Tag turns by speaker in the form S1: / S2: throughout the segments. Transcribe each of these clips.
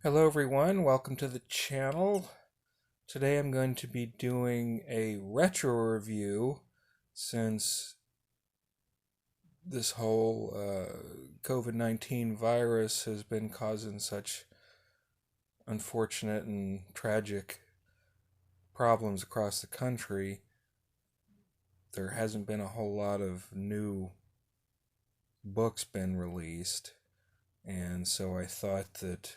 S1: Hello everyone, welcome to the channel. Today I'm going to be doing a retro review since this whole COVID-19 virus has been causing such unfortunate and tragic problems across the country. There hasn't been a whole lot of new books been released, and so I thought that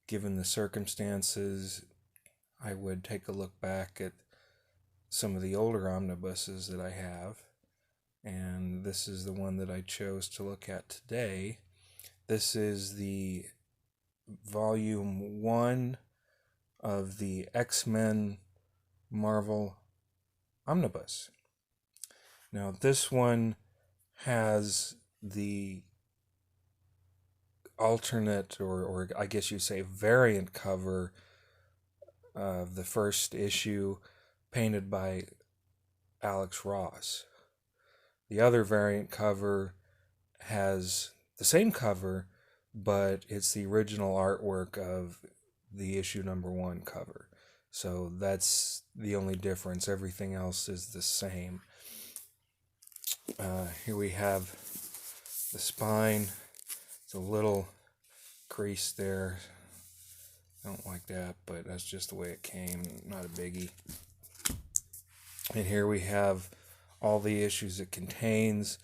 S1: given the circumstances I would take a look back at some of the older omnibuses that I have, and this is the one that I chose to look at today. This is the volume 1 of the X-Men Marvel Omnibus. Now this one has the alternate, or I guess you say variant cover of the first issue painted by Alex Ross. The other variant cover has the same cover, but it's the original artwork of the issue number 1 cover. So that's the only difference. Everything else is the same. Here we have the spine. It's a little crease there. I don't like that, but that's just the way it came. Not a biggie. And here we have all the issues it contains.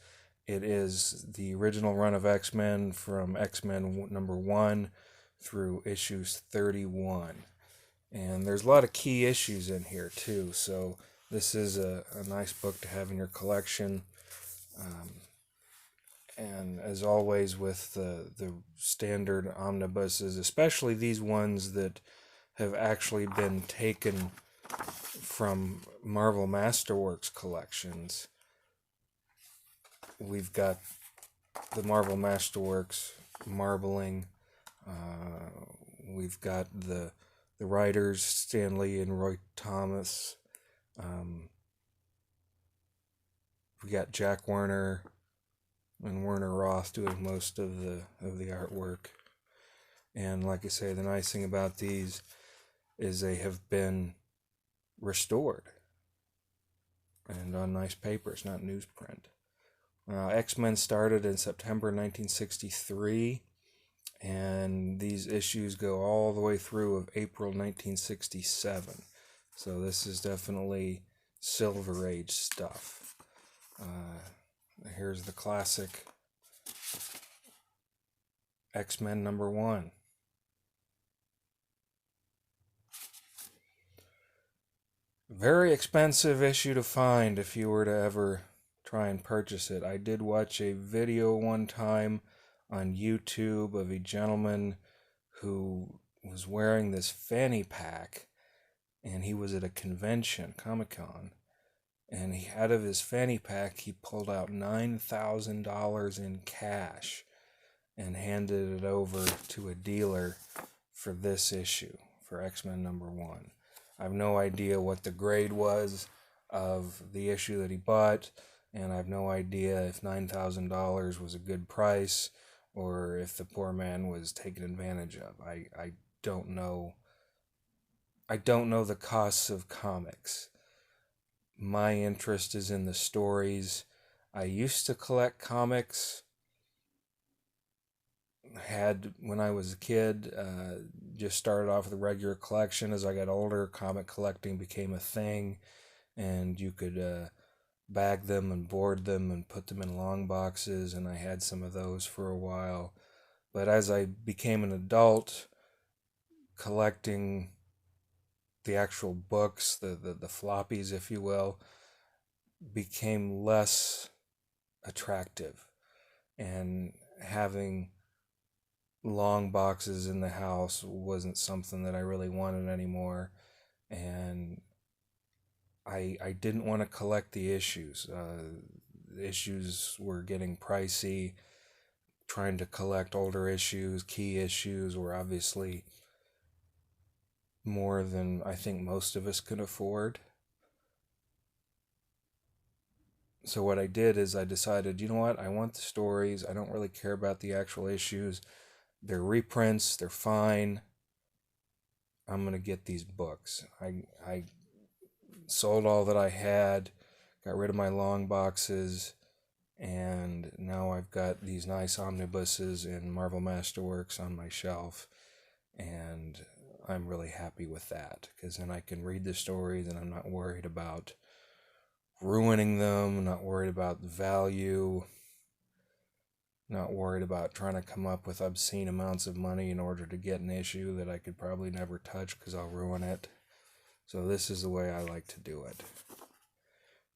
S1: It is the original run of X-Men from X-Men number 1 through issues 31. And there's a lot of key issues in here too, so this is a nice book to have in your collection. And as always with the standard omnibuses, especially these ones that have actually been taken from Marvel Masterworks collections, we've got the Marvel Masterworks marbling. We've got the writers, Stan Lee and Roy Thomas. We got Jack Warner and Werner Roth doing most of the artwork. And like I say, the nice thing about these is they have been restored and on nice paper. It's not newsprint. X-Men started in September 1963, and these issues go all the way through of April 1967. So this is definitely Silver Age stuff. Here's the classic X-Men number 1. Very expensive issue to find if you were to ever try and purchase it. I did watch a video one time on YouTube of a gentleman who was wearing this fanny pack, and he was at a convention, Comic-Con, and out of his fanny pack he pulled out $9,000 in cash and handed it over to a dealer for this issue, for X-Men number 1. I have no idea what the grade was of the issue that he bought, and I have no idea if $9,000 was a good price or if the poor man was taken advantage of. I don't know. I don't know the costs of comics. My interest is in the stories. I used to collect comics. Had when I was a kid, just started off with a regular collection. As I got older, comic collecting became a thing, and you could bag them and board them and put them in long boxes, and I had some of those for a while. But as I became an adult, collecting the actual books, the floppies, if you will, became less attractive, and having long boxes in the house wasn't something that I really wanted anymore, and I didn't want to collect the issues. The issues were getting pricey. Trying to collect older issues, key issues, were obviously more than I think most of us could afford. So what I did is I decided, you know what, I want the stories. I don't really care about the actual issues. They're reprints. They're fine. I'm going to get these books. I sold all that I had, got rid of my long boxes, and now I've got these nice omnibuses in Marvel Masterworks on my shelf, and I'm really happy with that, because then I can read the stories and I'm not worried about ruining them, I'm not worried about the value, not worried about trying to come up with obscene amounts of money in order to get an issue that I could probably never touch because I'll ruin it. So this is the way I like to do it.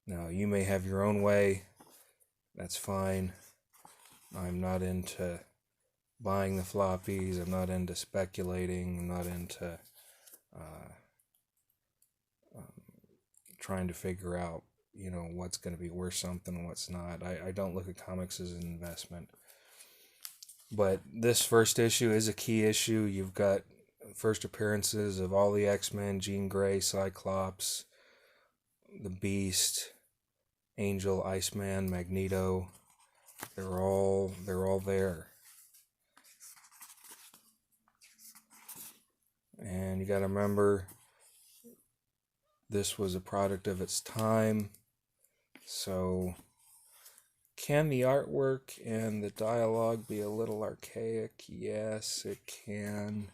S1: Now, you may have your own way. That's fine. I'm not into buying the floppies. I'm not into speculating. I'm not into trying to figure out, what's going to be worth something and what's not. I don't look at comics as an investment. But this first issue is a key issue. You've got first appearances of all the X-Men, Jean Grey, Cyclops, the Beast, Angel, Iceman, Magneto. They're all there. And you got to remember, this was a product of its time. So, can the artwork and the dialogue be a little archaic? Yes, it can.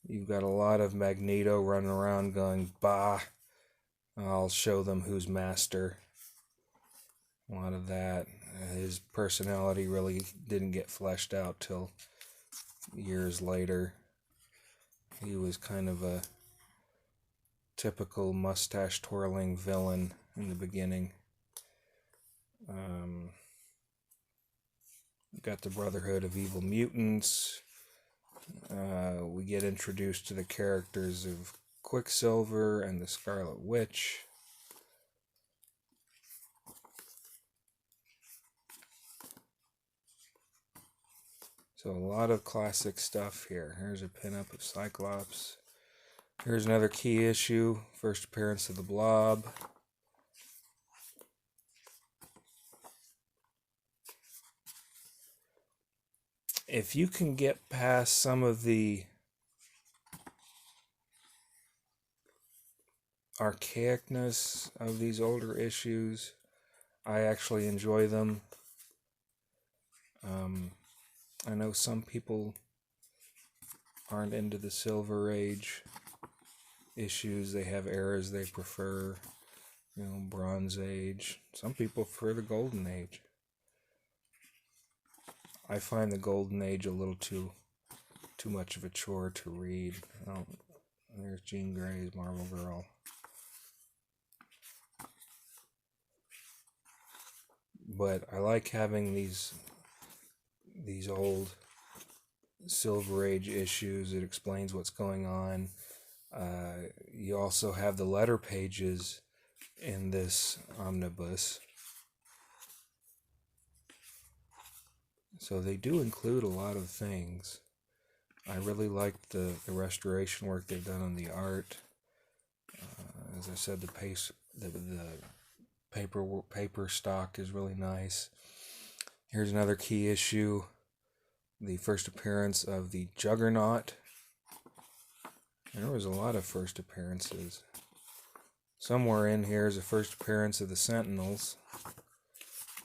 S1: You've got a lot of Magneto running around going, bah, I'll show them who's master. A lot of that. His personality really didn't get fleshed out till years later. He was kind of a typical mustache-twirling villain in the beginning. Got the Brotherhood of Evil Mutants. We get introduced to the characters of Quicksilver and the Scarlet Witch. So a lot of classic stuff here. Here's a pinup of Cyclops. Here's another key issue, first appearance of the Blob. If you can get past some of the archaicness of these older issues, I actually enjoy them. I know some people aren't into the Silver Age issues. They have eras they prefer, Bronze Age. Some people prefer the Golden Age. I find the Golden Age a little too much of a chore to read. There's Jean Grey's Marvel Girl. But I like having these old Silver Age issues. It explains what's going on. You also have the letter pages in this omnibus. So they do include a lot of things. I really like the restoration work they've done on the art. As I said, the paper stock is really nice. Here's another key issue. The first appearance of the Juggernaut. And there was a lot of first appearances. Somewhere in here is the first appearance of the Sentinels.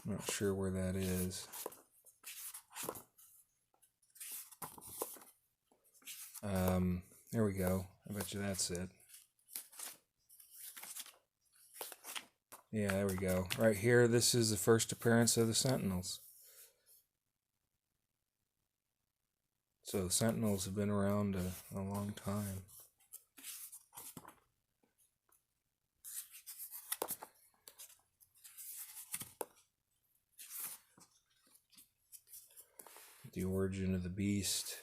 S1: I'm not sure where that is. There we go. I bet you that's it. Yeah, there we go. Right here, this is the first appearance of the Sentinels. So Sentinels have been around a long time. The origin of the Beast.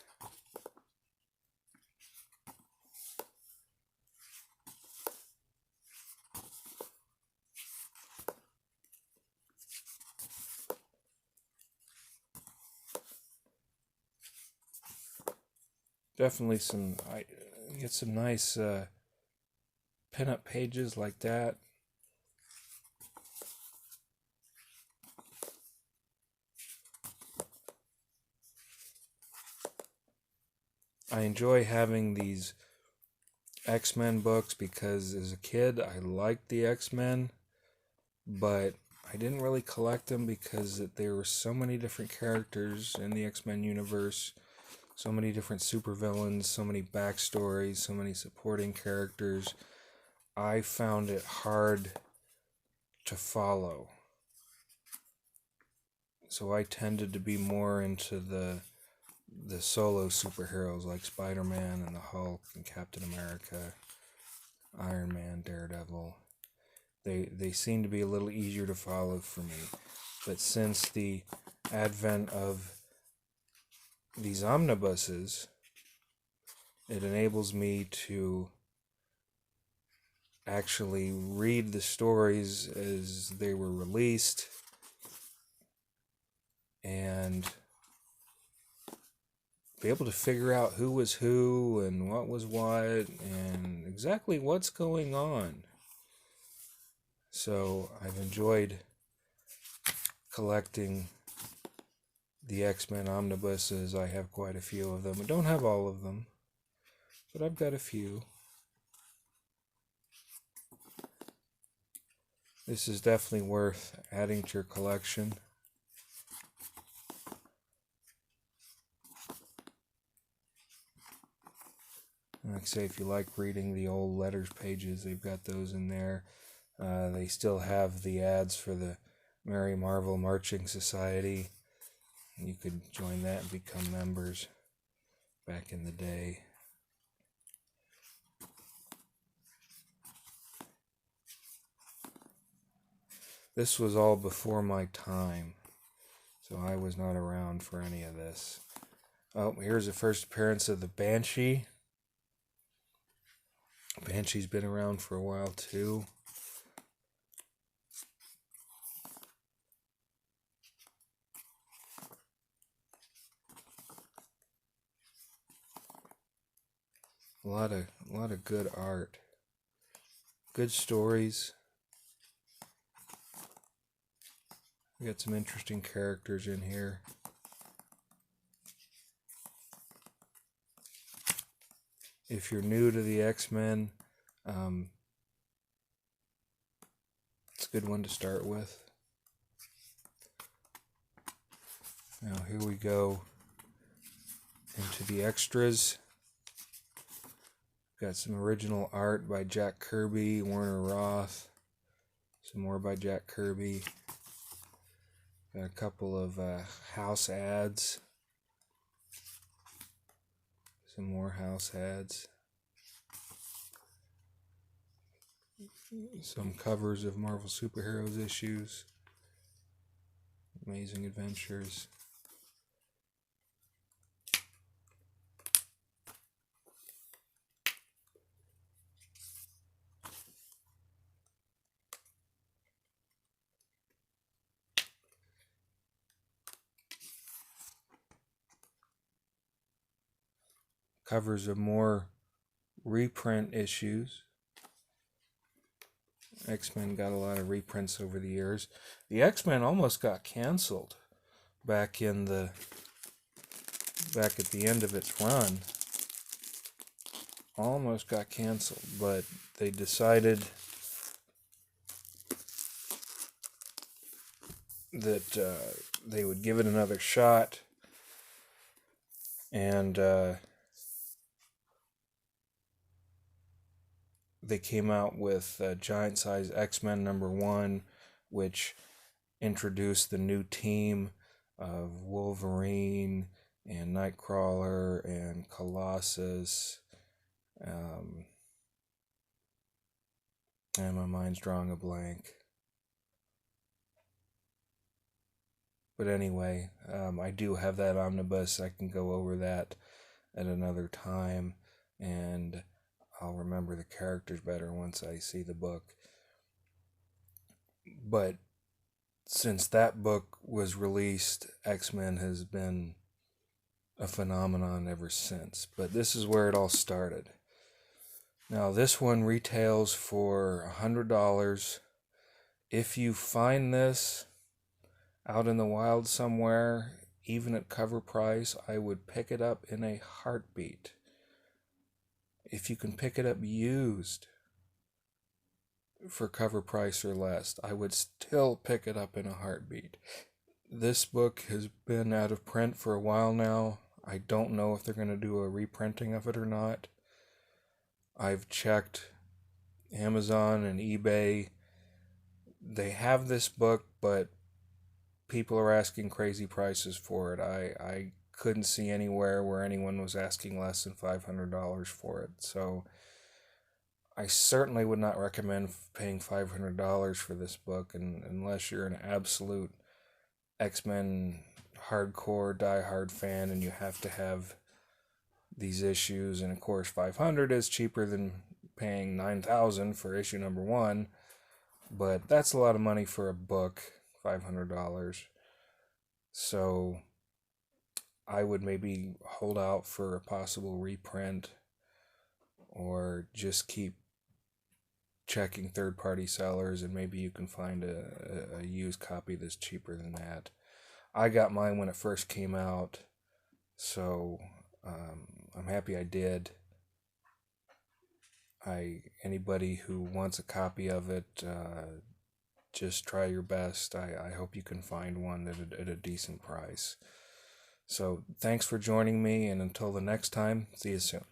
S1: Definitely get some nice pinup pages like that. I enjoy having these X-Men books because as a kid I liked the X-Men, but I didn't really collect them because there were so many different characters in the X-Men universe, so many different supervillains, so many backstories, so many supporting characters. I found it hard to follow. So I tended to be more into the solo superheroes like Spider-Man and the Hulk and Captain America, Iron Man, Daredevil. They seem to be a little easier to follow for me. But since the advent of these omnibuses, it enables me to actually read the stories as they were released and be able to figure out who was who and what was what and exactly what's going on. So I've enjoyed collecting the X-Men omnibuses. I have quite a few of them. I don't have all of them, but I've got a few. This is definitely worth adding to your collection. Like I say, if you like reading the old letters pages, they've got those in there. They still have the ads for the Merry Marvel Marching Society. You could join that and become members back in the day. This was all before my time, so I was not around for any of this. Oh, here's the first appearance of the Banshee. Banshee's been around for a while too. A lot of good art. Good stories. We got some interesting characters in here. If you're new to the X-Men, it's a good one to start with. Now here we go into the extras. Got some original art by Jack Kirby, Warner Roth. Some more by Jack Kirby. Got a couple of house ads. Some more house ads. Some covers of Marvel Superheroes issues. Amazing Adventures. Covers of more reprint issues. X-Men got a lot of reprints over the years. The X-Men almost got canceled back at the end of its run. Almost got canceled, but they decided that they would give it another shot, and they came out with Giant Size X-Men #1, which introduced the new team of Wolverine and Nightcrawler and Colossus. And my mind's drawing a blank. But anyway, I do have that omnibus. I can go over that at another time, and I'll remember the characters better once I see the book. But since that book was released, X-Men has been a phenomenon ever since. But this is where it all started. Now, this one retails for $100. If you find this out in the wild somewhere, even at cover price, I would pick it up in a heartbeat. if you can pick it up used for cover price or less, I would still pick it up in a heartbeat. This book has been out of print for a while now. I don't know if they're going to do a reprinting of it or not. I've checked Amazon and eBay. They have this book, but people are asking crazy prices for it. I couldn't see anywhere where anyone was asking less than $500 for it. So I certainly would not recommend paying $500 for this book, unless you're an absolute X-Men hardcore diehard fan and you have to have these issues. And of course, $500 is cheaper than paying $9,000 for issue number 1, but that's a lot of money for a book, $500. So I would maybe hold out for a possible reprint, or just keep checking third-party sellers, and maybe you can find a used copy that's cheaper than that. I got mine when it first came out, so I'm happy I did. Anybody who wants a copy of it, just try your best. I hope you can find one at a decent price. So thanks for joining me, and until the next time, see you soon.